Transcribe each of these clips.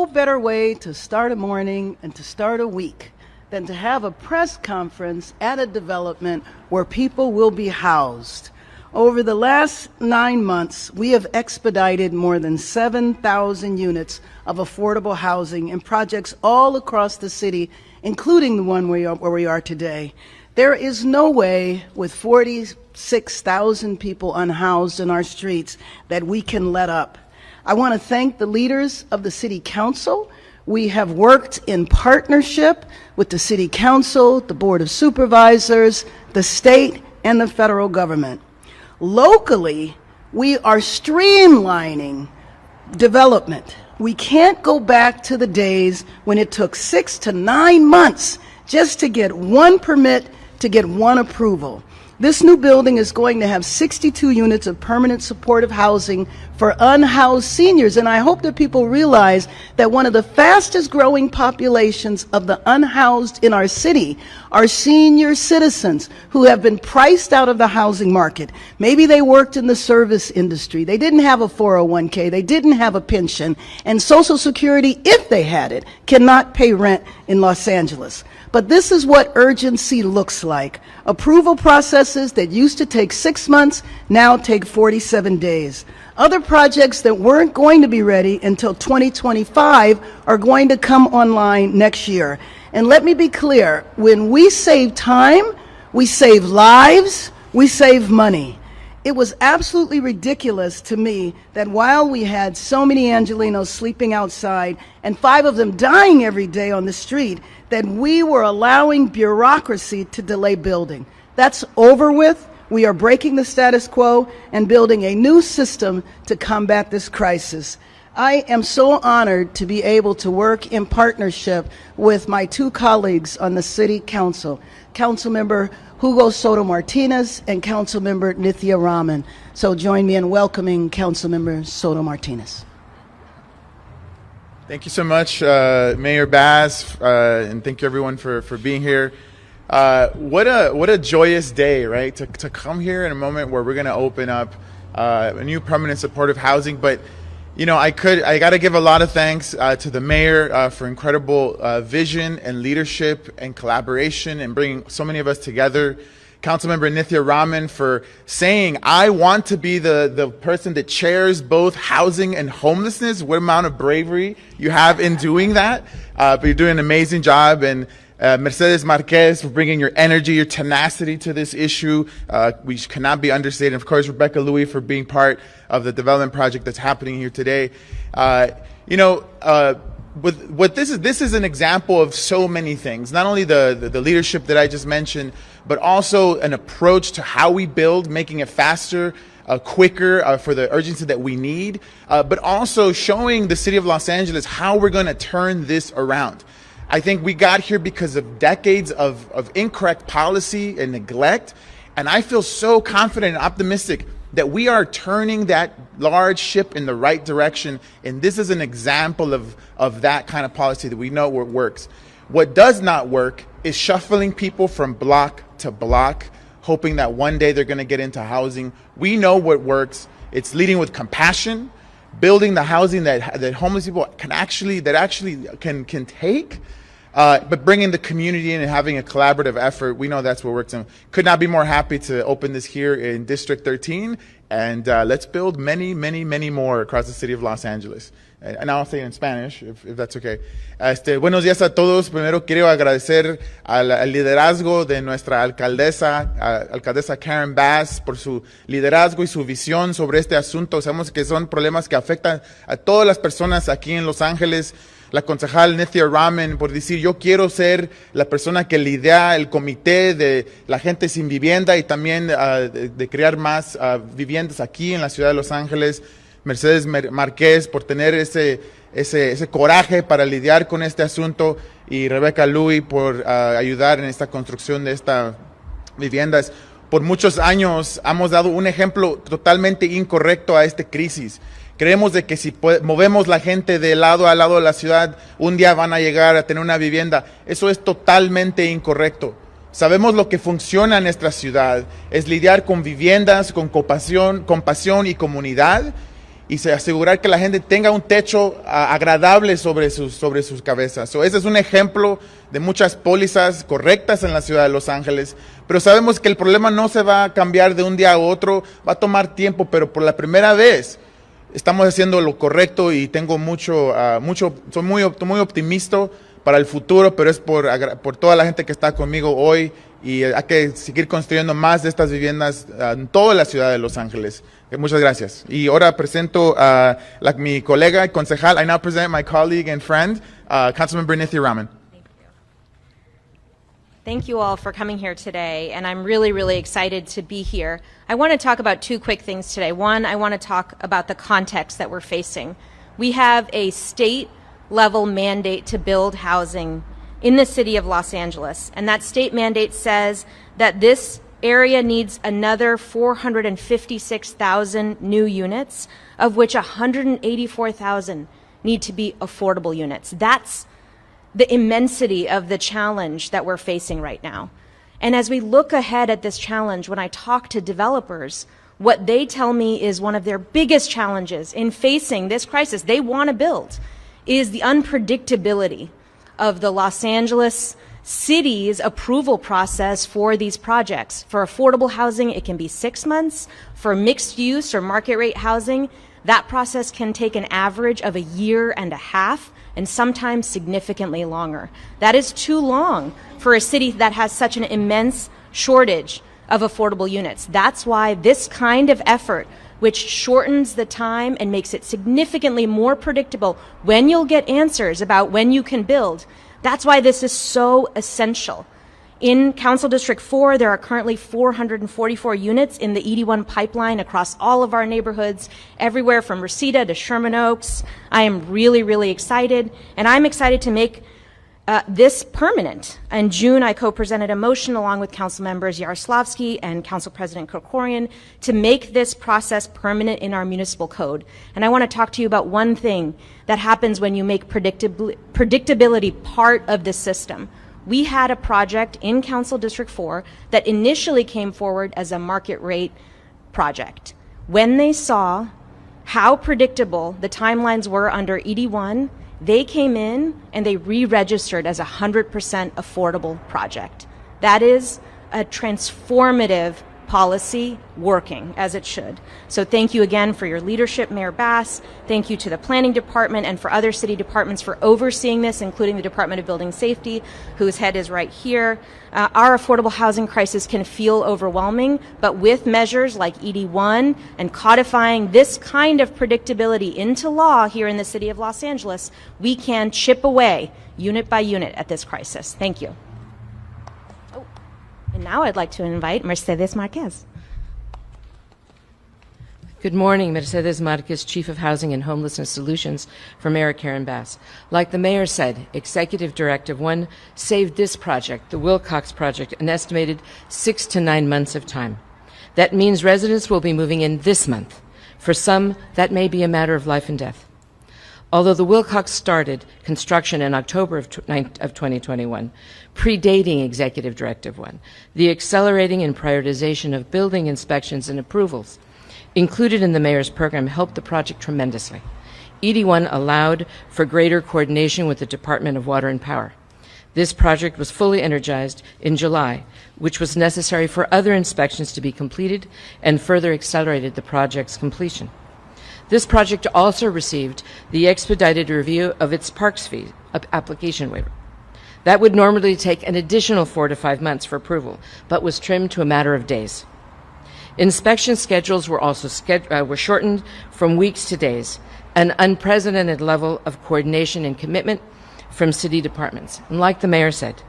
no better way to start a morning and to start a week than to have a press conference at a development where people will be housed. Over the last 9 months, we have expedited more than 7,000 units of affordable housing in projects all across the city, including the one where we are today. There is no way with 46,000 people unhoused in our streets that we can let up. I want to thank the leaders of the City Council. We have worked in partnership with the City Council, the Board of Supervisors, the state, and the federal government. Locally, we are streamlining development. We can't go back to the days when it took 6 to 9 months just to get one permit, to get one approval. This new building is going to have 62 units of permanent supportive housing for unhoused seniors, and I hope that people realize that one of the fastest growing populations of the unhoused in our city are senior citizens who have been priced out of the housing market. Maybe they worked in the service industry, they didn't have a 401k, they didn't have a pension, and Social Security, if they had it, cannot pay rent in Los Angeles. But this is what urgency looks like. Approval processes that used to take 6 months now take 47 days. Other projects that weren't going to be ready until 2025 are going to come online next year. And let me be clear, when we save time, we save lives, we save money. It was absolutely ridiculous to me that while we had so many Angelenos sleeping outside and 5 of them dying every day on the street, that we were allowing bureaucracy to delay building. That's over with. We are breaking the status quo and building a new system to combat this crisis. I am so honored to be able to work in partnership with my 2 colleagues on the City Council, Councilmember Hugo Soto Martinez and Councilmember Nithya Raman. So join me in welcoming Councilmember Soto Martinez. Thank you so much, Mayor Baz, and thank you everyone for being here. What a joyous day, right? To come here in a moment where we're going to open up a new permanent supportive housing. But you know, I got to give a lot of thanks to the mayor for incredible vision and leadership and collaboration and bringing so many of us together. Councilmember Nithya Raman for saying, I want to be the person that chairs both housing and homelessness. What amount of bravery you have in doing that. But you're doing an amazing job. And Mercedes Marquez for bringing your energy, your tenacity to this issue. We cannot be understated. Of course, Rebecca Louie for being part of the development project that's happening here today. This is an example of so many things. Not only the leadership that I just mentioned, but also an approach to how we build, making it faster, quicker for the urgency that we need, but also showing the city of Los Angeles how we're going to turn this around. I think we got here because of decades of incorrect policy and neglect, and I feel so confident and optimistic that we are turning that large ship in the right direction, and this is an example of that kind of policy that we know works. What does not work is shuffling people from block to block, hoping that one day they're going to get into housing. We know what works. It's leading with compassion, building the housing that homeless people can actually take, but bringing the community in and having a collaborative effort. We know that's what works. And could not be more happy to open this here in District 13, and let's build many, many, many more across the city of Los Angeles. And I'll say it in Spanish, if that's okay. Buenos días a todos. Primero quiero agradecer al liderazgo de nuestra alcaldesa Karen Bass por su liderazgo y su visión sobre este asunto. Sabemos que son problemas que afectan a todas las personas aquí en Los Ángeles. La concejal Nithya Raman por decir, yo quiero ser la persona que lidera el comité de la gente sin vivienda y también de crear más viviendas aquí en la ciudad de Los Ángeles. Mercedes Marquez por tener ese coraje para lidiar con este asunto, y Rebecca Louie por ayudar en esta construcción de estas viviendas. Por muchos años hemos dado un ejemplo totalmente incorrecto a esta crisis. Creemos de que si movemos la gente de lado a lado de la ciudad, un día van a llegar a tener una vivienda. Eso es totalmente incorrecto. Sabemos lo que funciona en nuestra ciudad, es lidiar con viviendas, con compasión y comunidad. y asegurar que la gente tenga un techo agradable sobre sus cabezas. Ese es un ejemplo de muchas pólizas correctas en la ciudad de Los Ángeles, pero sabemos que el problema no se va a cambiar de un día a otro, va a tomar tiempo, pero por la primera vez estamos haciendo lo correcto y tengo soy muy optimista para el futuro, pero es por toda la gente que está conmigo hoy, y hay que seguir construyendo más de estas viviendas en toda la ciudad de Los Ángeles. Muchas gracias. Y ahora presento a mi colega y concejal. I now present my colleague and friend, Councilman Nithya Raman. Thank you all for coming here today, and I'm really, really excited to be here. I want to talk about two quick things today. One, I want to talk about the context that we're facing. We have a state-level mandate to build housing in the city of Los Angeles, and that state mandate says that this area needs another 456,000 new units, of which 184,000 need to be affordable units. That's the immensity of the challenge that we're facing right now. And as we look ahead at this challenge, when I talk to developers, what they tell me is one of their biggest challenges in facing this crisis they want to build is the unpredictability of the Los Angeles city's approval process for these projects. For affordable housing, it can be 6 months. For mixed use or market rate housing, that process can take an average of 1.5 years, and sometimes significantly longer. That is too long for a city that has such an immense shortage of affordable units. That's why this kind of effort, which shortens the time and makes it significantly more predictable when you'll get answers about when you can build, that's why this is so essential. In Council District 4, there are currently 444 units in the ED1 pipeline across all of our neighborhoods, everywhere from Reseda to Sherman Oaks. I am really, really excited, and I'm excited to make this permanent. In June, I co-presented a motion along with Council members Yaroslavsky and Council President Krikorian to make this process permanent in our municipal code. And I want to talk to you about one thing that happens when you make predictability part of the system. We had a project in Council District 4 that initially came forward as a market rate project. When they saw how predictable the timelines were under ED1, they came in and they re-registered as a 100% affordable project. That is a transformative policy working as it should. So thank you again for your leadership, Mayor Bass. Thank you to the Planning Department and for other city departments for overseeing this, including the Department of Building Safety, whose head is right here. Our affordable housing crisis can feel overwhelming, but with measures like ED1 and codifying this kind of predictability into law here in the city of Los Angeles, we can chip away unit by unit at this crisis. Thank you. And now I'd like to invite Mercedes Marquez. Good morning, Mercedes Marquez, Chief of Housing and Homelessness Solutions for Mayor Karen Bass. Like the mayor said, Executive Directive 1 saved this project, the Wilcox Project, an estimated 6 to 9 months of time. That means residents will be moving in this month. For some, that may be a matter of life and death. Although the Wilcox started construction in October of 2021, predating Executive Directive 1, the accelerating and prioritization of building inspections and approvals included in the mayor's program helped the project tremendously. ED1 allowed for greater coordination with the Department of Water and Power. This project was fully energized in July, which was necessary for other inspections to be completed and further accelerated the project's completion. This project also received the expedited review of its parks fee application waiver. That would normally take an additional 4 to 5 months for approval, but was trimmed to a matter of days. Inspection schedules were also were shortened from weeks to days, an unprecedented level of coordination and commitment from city departments. And like the mayor said,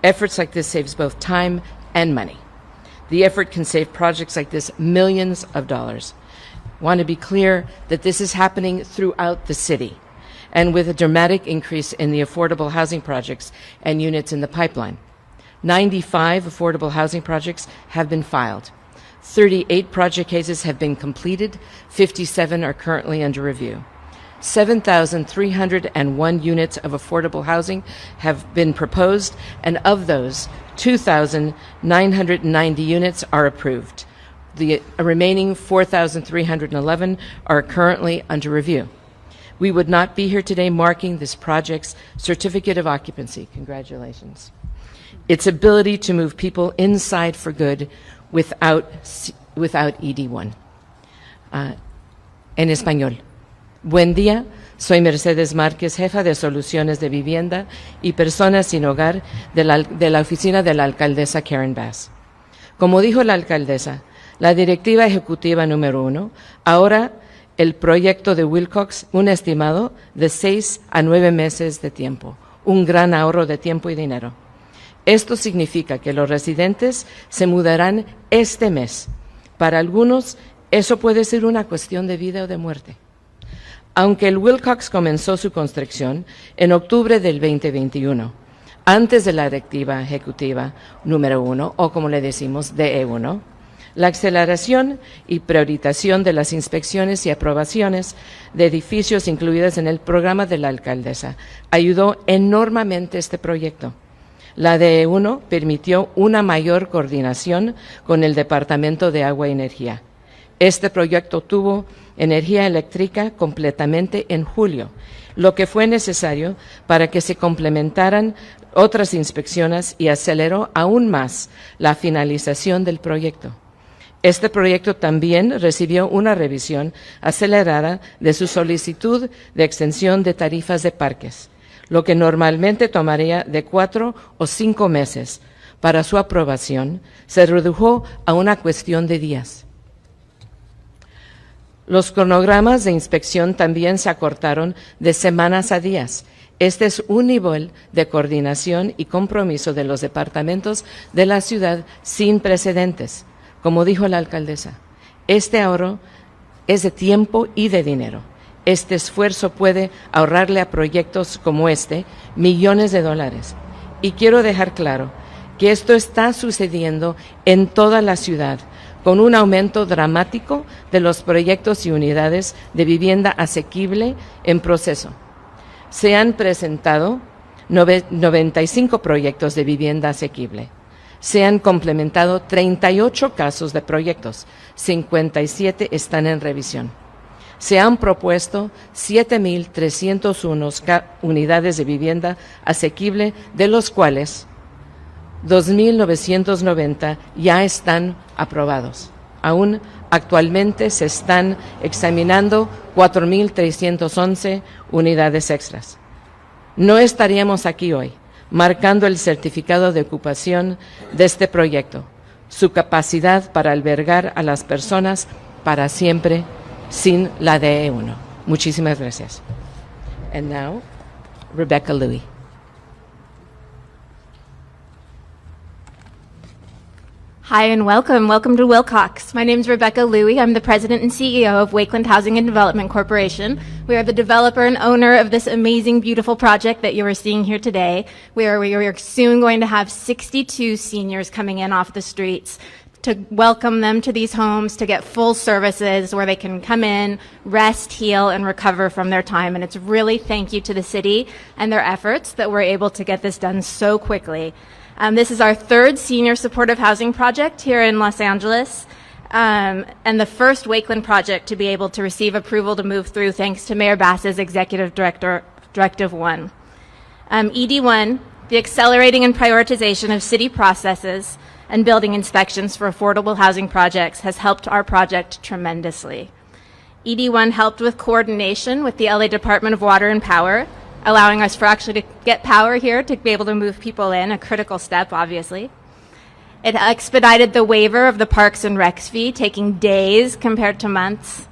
efforts like this saves both time and money. The effort can save projects like this millions of dollars. Want to be clear that this is happening throughout the city, and with a dramatic increase in the affordable housing projects and units in the pipeline. 95 affordable housing projects have been filed. 38 project cases have been completed. 57 are currently under review. 7,301 units of affordable housing have been proposed, and of those, 2,990 units are approved. The remaining 4,311 are currently under review. We would not be here today marking this project's certificate of occupancy. Congratulations. Its ability to move people inside for good without ED1. En español. Buen día, soy Mercedes Márquez, jefa de Soluciones de Vivienda y Personas sin Hogar de la oficina de la alcaldesa Karen Bass. Como dijo la alcaldesa, la directiva ejecutiva número 1, ahora el proyecto de Wilcox, un estimado de 6 a 9 meses de tiempo, un gran ahorro de tiempo y dinero. Esto significa que los residentes se mudarán este mes. Para algunos, eso puede ser una cuestión de vida o de muerte. Aunque el Wilcox comenzó su construcción en octubre del 2021, antes de la directiva ejecutiva número 1, o como le decimos, DE1, la aceleración y priorización de las inspecciones y aprobaciones de edificios incluidas en el programa de la alcaldesa ayudó enormemente este proyecto. La DE1 permitió una mayor coordinación con el Departamento de Agua y Energía. Este proyecto tuvo energía eléctrica completamente en julio, lo que fue necesario para que se complementaran otras inspecciones y aceleró aún más la finalización del proyecto. Este proyecto también recibió una revisión acelerada de su solicitud de extensión de tarifas de parques, lo que normalmente tomaría de 4 o 5 meses para su aprobación, se redujo a una cuestión de días. Los cronogramas de inspección también se acortaron de semanas a días. Este es un nivel de coordinación y compromiso de los departamentos de la ciudad sin precedentes. Como dijo la alcaldesa, este ahorro es de tiempo y de dinero. Este esfuerzo puede ahorrarle a proyectos como este millones de dólares. Y quiero dejar claro que esto está sucediendo en toda la ciudad, con un aumento dramático de los proyectos y unidades de vivienda asequible en proceso. Se han presentado 95 proyectos de vivienda asequible. Se han complementado 38 casos de proyectos, 57 están en revisión. Se han propuesto 7,301 unidades de vivienda asequible, de los cuales 2,990 ya están aprobados. Aún actualmente se están examinando 4,311 unidades extras. No estaríamos aquí hoy marcando el certificado de ocupación de este proyecto, su capacidad para albergar a las personas para siempre sin la DE1. Muchísimas gracias. And now, Rebecca Louie. Hi and welcome. Welcome to Wilcox. My name is Rebecca Louie. I'm the president and CEO of Wakeland Housing and Development Corporation. We are the developer and owner of this amazing, beautiful project that you are seeing here today. We are soon going to have 62 seniors coming in off the streets to welcome them to these homes, to get full services where they can come in, rest, heal, and recover from their time. And it's really thank you to the city and their efforts that we're able to get this done so quickly. This is our third senior supportive housing project here in Los Angeles, and the first Wakeland project to be able to receive approval to move through thanks to Mayor Bass's Executive Directive 1. ED1, the accelerating and prioritization of city processes and building inspections for affordable housing projects, has helped our project tremendously. ED1 helped with coordination with the LA Department of Water and Power, allowing us for actually to get power here to be able to move people in, a critical step, obviously. It expedited the waiver of the Parks and Recs fee, taking days compared to months.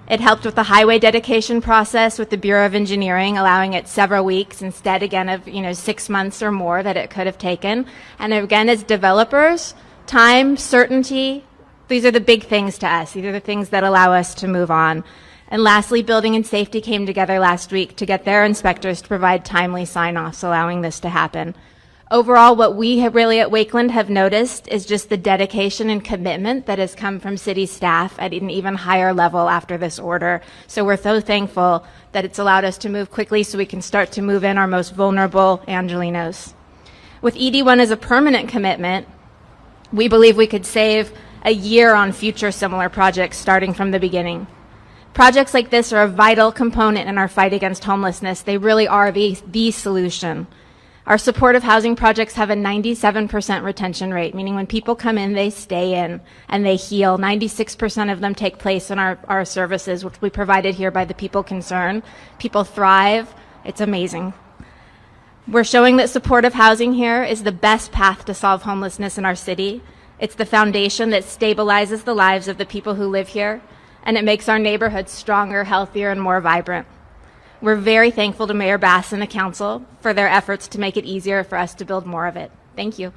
It helped with the highway dedication process with the Bureau of Engineering, allowing it several weeks instead, again, of 6 months or more that it could have taken. And again, as developers, time, certainty, these are the big things to us. These are the things that allow us to move on. And lastly, building and safety came together last week to get their inspectors to provide timely sign-offs, allowing this to happen. Overall, what we have really at Wakeland have noticed is just the dedication and commitment that has come from city staff at an even higher level after this order. So we're so thankful that it's allowed us to move quickly so we can start to move in our most vulnerable Angelinos. With ED1 as a permanent commitment, we believe we could save a year on future similar projects starting from the beginning. Projects like this are a vital component in our fight against homelessness. They really are the solution. Our supportive housing projects have a 97% retention rate, meaning when people come in, they stay in and they heal. 96% of them take place in our services, which we provided here by the people concerned. People thrive. It's amazing. We're showing that supportive housing here is the best path to solve homelessness in our city. It's the foundation that stabilizes the lives of the people who live here, and it makes our neighborhoods stronger, healthier, and more vibrant. We're very thankful to Mayor Bass and the council for their efforts to make it easier for us to build more of it. Thank you.